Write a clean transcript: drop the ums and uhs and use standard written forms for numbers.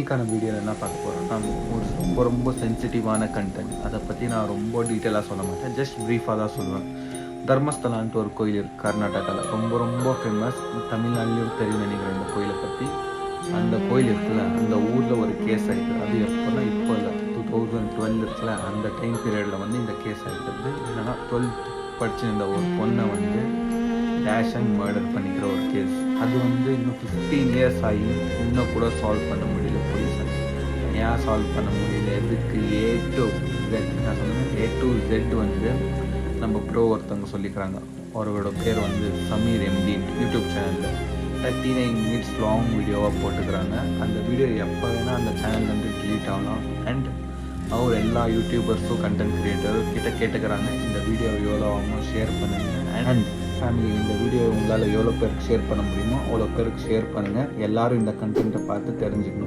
இன்றைக்கான வீடியோவில் என்ன பார்க்க போகிறோம்னா ஒரு ரொம்ப சென்சிட்டிவான கண்டென்ட். அதை பற்றி நான் ரொம்ப டீட்டெயிலாக சொல்ல மாட்டேன், ஜஸ்ட் ப்ரீஃபாக தான் சொல்லுவேன். தர்மஸ்தலான்ட்டு ஒரு கோயில் இருக்குது கர்நாடகாவில், ரொம்ப ஃபேமஸ். தமிழ்நாடுலேயும் தெரியும் நினைக்கிறேன் இந்த கோயிலை பற்றி. அந்த கோயில் இருக்குல்ல, அந்த ஊரில் ஒரு கேஸ் ஆகிடுது. அது எப்போனா இப்போ இல்லை, 2012 இருக்குல்ல, அந்த டைம் பீரியடில் வந்து இந்த கேஸ் ஆகிடுது. என்னன்னா 12th படிச்சிருந்த ஒரு பொண்ணை வந்து டேஷ் அண்ட் மர்டர் பண்ணிக்கிற ஒரு கேஸ். அது வந்து இன்னும் 15 இயர்ஸ் ஆகி இன்னும் கூட சால்வ் பண்ண முடியல போலீஸால். ஏன் சால்வ் பண்ண முடியல, எதுக்கு A to Z, நான் சொன்னேன் A to Z வந்து நம்ம ப்ரோ ஒருத்தவங்க சொல்லிக்கிறாங்க. அவரோட பேர் வந்து சமீர் MD. யூடியூப் சேனலில் 39 minutes லாங் வீடியோவாக போட்டுக்கிறாங்க. அந்த வீடியோ எப்போ வேணால் அந்த சேனல்லேருந்து டிலீட் ஆகலாம். அண்ட் அவர் எல்லா யூடியூபர்ஸும் கண்டென்ட் கிரியேட்டரும் கிட்ட கேட்டுக்கிறாங்க, இந்த வீடியோ எவ்வளோ ஆகும் ஷேர் பண்ணுங்கள். அண்ட் ஃபேமிலி, இந்த வீடியோ உங்களால் எவ்வளோ பேருக்கு ஷேர் பண்ண முடியுமோ அவ்வளோ பேருக்கு ஷேர் பண்ணுங்கள். எல்லோரும் இந்த கண்டென்ட்டை பார்த்து தெரிஞ்சுக்கணும்.